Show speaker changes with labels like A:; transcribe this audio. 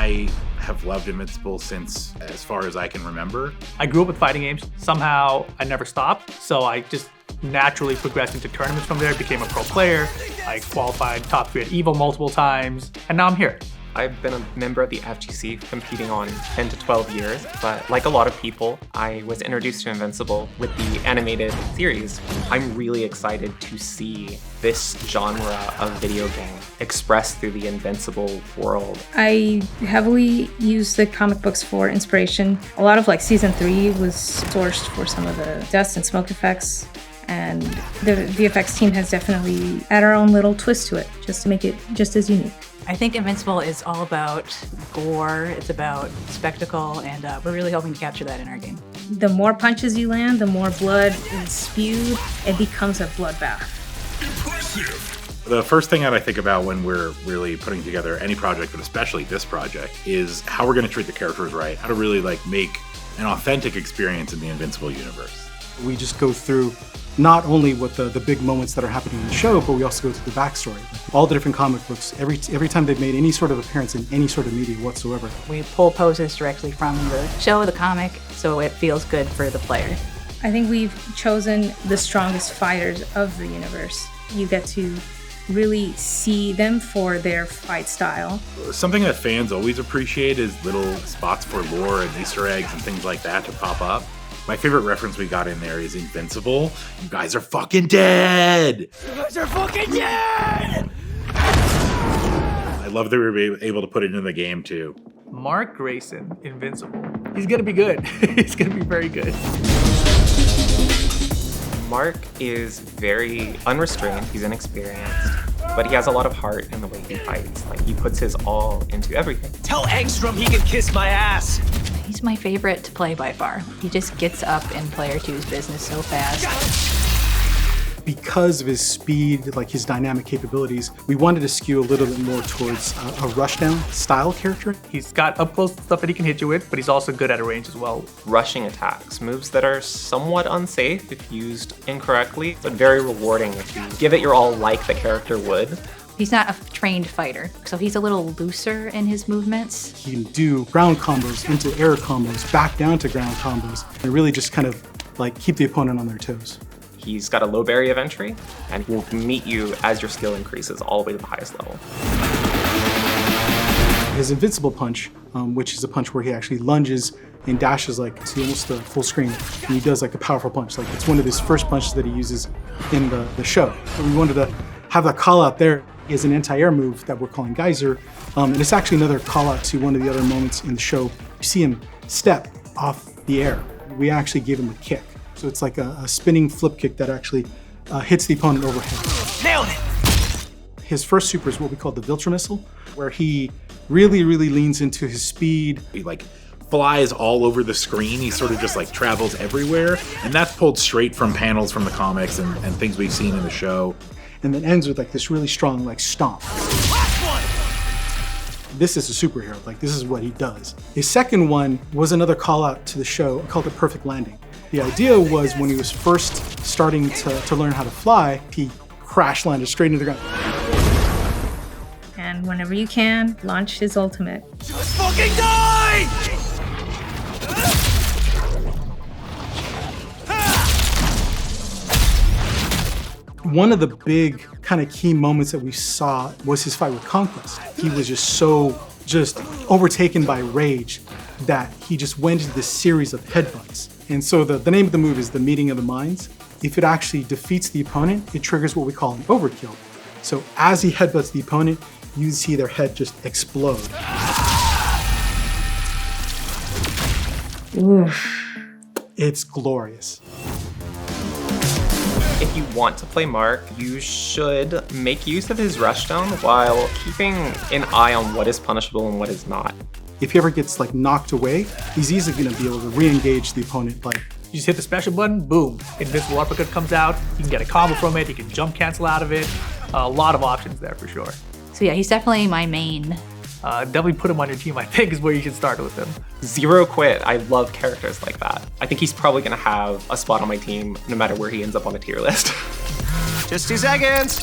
A: I have loved Invincible since as far as I can remember.
B: I grew up with fighting games. Somehow I never stopped, so I just naturally progressed into tournaments from there, became a pro player. I qualified top 3 at EVO multiple times, and now I'm here.
C: I've been a member of the FGC competing on 10 to 12 years, but like a lot of people, I was introduced to Invincible with the animated series. I'm really excited to see this genre of video game expressed through the Invincible world.
D: I heavily use the comic books for inspiration. A lot of season 3 was sourced for some of the dust and smoke effects. And the VFX team has definitely added our own little twist to it, just to make it just as unique.
E: I think Invincible is all about gore, it's about spectacle, and we're really hoping to capture that in our game.
D: The more punches you land, the more blood is spewed. It becomes a bloodbath.
A: Impressive! The first thing that I think about when we're really putting together any project, but especially this project, is how we're going to treat the characters right, how to really make an authentic experience in the Invincible universe.
F: We just go through not only what the big moments that are happening in the show, but we also go through the backstory. All the different comic books, every time they've made any sort of appearance in any sort of media whatsoever.
E: We pull poses directly from the show, the comic, so it feels good for the player.
D: I think we've chosen the strongest fighters of the universe. You get to really see them for their fight style.
A: Something that fans always appreciate is little spots for lore and Easter eggs and things like that to pop up. My favorite reference we got in there is Invincible. You guys are fucking dead! You guys are fucking dead! I love that we were able to put it in the game too.
B: Mark Grayson, Invincible. He's gonna be good. He's gonna be very good.
C: Mark is very unrestrained, he's inexperienced, but he has a lot of heart in the way he fights. He puts his all into everything.
G: Tell Angstrom he can kiss my ass!
E: He's my favorite to play by far. He just gets up in player 2's business so fast.
F: Because of his speed, his dynamic capabilities, we wanted to skew a little bit more towards a rushdown style character.
B: He's got up close stuff that he can hit you with, but he's also good at a range as well.
C: Rushing attacks, moves that are somewhat unsafe if used incorrectly, but very rewarding if you give it your all like the character would.
E: He's not a trained fighter, so he's a little looser in his movements.
F: He can do ground combos into air combos, back down to ground combos, and really just kind of keep the opponent on their toes.
C: He's got a low barrier of entry, and will meet you as your skill increases all the way to the highest level.
F: His Invincible punch, which is a punch where he actually lunges and dashes to almost the full screen, and he does a powerful punch. It's one of his first punches that he uses in the show. So we wanted to have that call out there. He has an anti-air move that we're calling Geyser, and it's actually another call out to one of the other moments in the show. You see him step off the air. We actually gave him a kick. So it's like a spinning flip kick that actually hits the opponent overhead.
G: Nailed it!
F: His first super is what we call the Viltra missile, where he really, really leans into his speed.
A: He flies all over the screen. He sort of just travels everywhere. And that's pulled straight from panels from the comics and things we've seen in the show.
F: And then ends with this really strong stomp. This is a superhero, this is what he does. His second one was another call out to the show called the Perfect Landing. The idea was when he was first starting to learn how to fly, he crash landed straight into the ground.
D: And whenever you can, launch his ultimate.
G: Just fucking die!
F: One of the big kind of key moments that we saw was his fight with Conquest. He was just overtaken by rage that he just went into this series of headbutts. And so the name of the move is the Meeting of the Minds. If it actually defeats the opponent, it triggers what we call an overkill. So as he headbutts the opponent, you see their head just explode.
D: Oof.
F: It's glorious.
C: If you want to play Mark, you should make use of his rushdown while keeping an eye on what is punishable and what is not.
F: If he ever gets knocked away, he's easily going to be able to re-engage the opponent.
B: You just hit the special button, boom. Invincible uppercut comes out. You can get a combo from it. You can jump cancel out of it. A lot of options there for sure.
E: So yeah, he's definitely my main.
B: Definitely put him on your team, I think, is where you should start with him.
C: Zero quit. I love characters like that. I think he's probably going to have a spot on my team no matter where he ends up on a tier list.
G: Just 2 seconds!